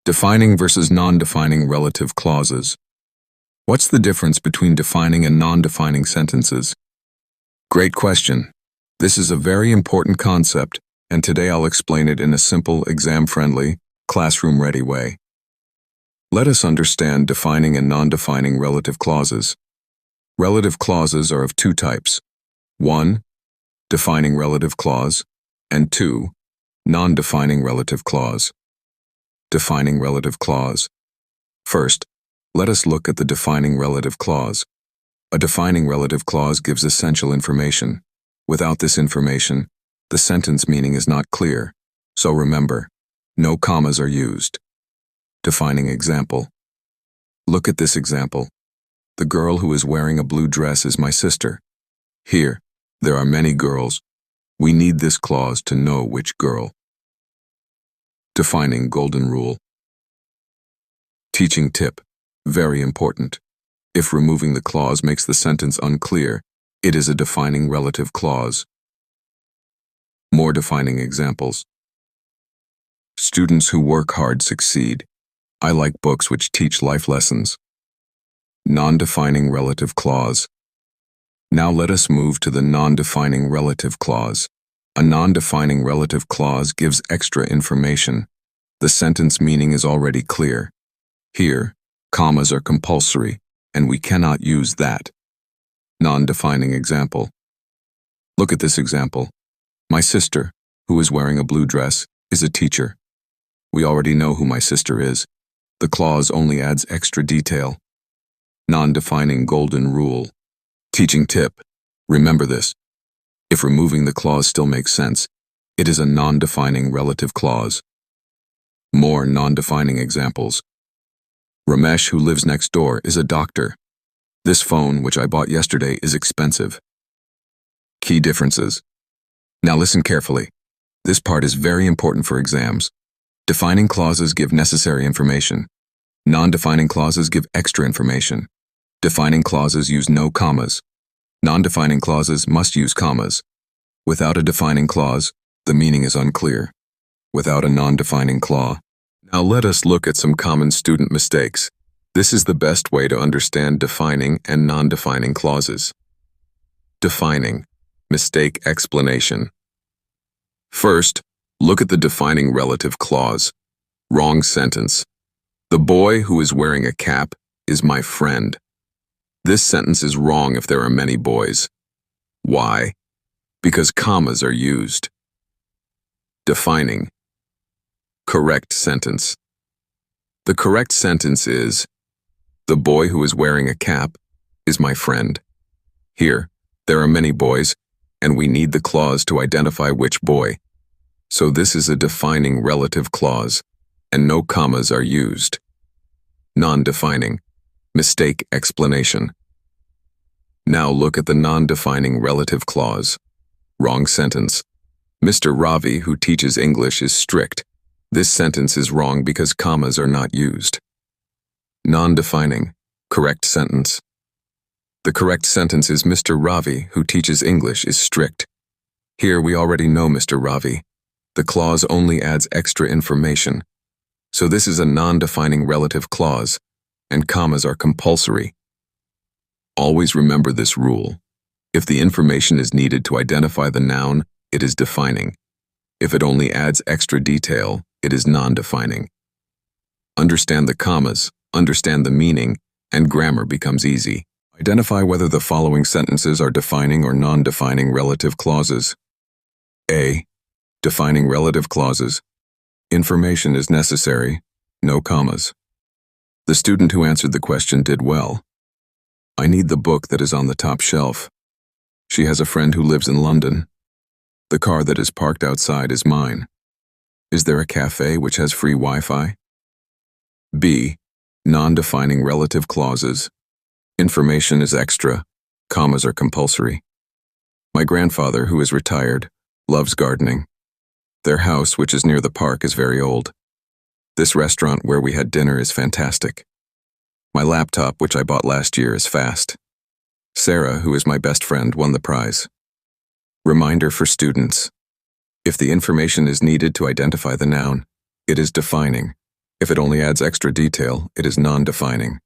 Defining versus non-defining relative clauses. What's the difference between defining and non-defining sentences? Great question. This is a very important concept, and today I'll explain it in a simple, exam-friendly, classroom-ready way. Let us understand defining and non-defining relative clauses. Relative clauses are of two types. 1. Defining relative clause, and 2. Non-defining relative clause. Defining relative clause. First, let us look at the defining relative clause. A defining relative clause gives essential information. Without this information, the sentence meaning is not clear. So remember, no commas are used. Defining example. Look at this example. The girl who is wearing a blue dress is my sister. Here, there are many girls. We need this clause to know which girl. Defining golden rule. Teaching tip. Very important. If removing the clause makes the sentence unclear, it is a defining relative clause. More defining examples. Students who work hard succeed. I like books which teach life lessons. Non-defining relative clause. Now let us move to the non-defining relative clause. A non-defining relative clause gives extra information. The sentence meaning is already clear. Here, commas are compulsory, and we cannot use that. Non-defining example. Look at this example. My sister, who is wearing a blue dress, is a teacher. We already know who my sister is. The clause only adds extra detail. Non-defining golden rule. Teaching tip. Remember this. If removing the clause still makes sense, it is a non-defining relative clause. More non-defining examples. Ramesh, who lives next door, is a doctor. This phone, which I bought yesterday, is expensive. Key differences. Now listen carefully. This part is very important for exams. Defining clauses give necessary information. Non-defining clauses give extra information. Defining clauses use no commas. Non-defining clauses must use commas. Without a defining clause, the meaning is unclear. Without a non-defining clause. Now let us look at some common student mistakes. This is the best way to understand defining and non-defining clauses. Defining. Mistake explanation. First, look at the defining relative clause. Wrong sentence. The boy who is wearing a cap is my friend. This sentence is wrong if there are many boys. Why? Because commas are used. Defining. Correct sentence. The correct sentence is, the boy who is wearing a cap is my friend. Here, there are many boys, and we need the clause to identify which boy. So this is a defining relative clause, and no commas are used. Non-defining. Mistake explanation. Now look at the non-defining relative clause. Wrong sentence. Mr. Ravi, who teaches English, is strict. This sentence is wrong because commas are not used. Non-defining. Correct sentence. The correct sentence is Mr. Ravi, who teaches English, is strict. Here we already know Mr. Ravi. The clause only adds extra information. So this is a non-defining relative clause, and commas are compulsory. Always remember this rule. If the information is needed to identify the noun, it is defining. If it only adds extra detail, it is non-defining. Understand the commas, understand the meaning, and grammar becomes easy. Identify whether the following sentences are defining or non-defining relative clauses. A. Defining relative clauses. Information is necessary, no commas. The student who answered the question did well. I need the book that is on the top shelf. She has a friend who lives in London. The car that is parked outside is mine. Is there a cafe which has free Wi-Fi? B. Non-defining relative clauses. Information is extra, commas are compulsory. My grandfather, who is retired, loves gardening. Their house, which is near the park, is very old. This restaurant where we had dinner is fantastic. My laptop, which I bought last year, is fast. Sarah, who is my best friend, won the prize. Reminder for students. If the information is needed to identify the noun, it is defining. If it only adds extra detail, it is non-defining.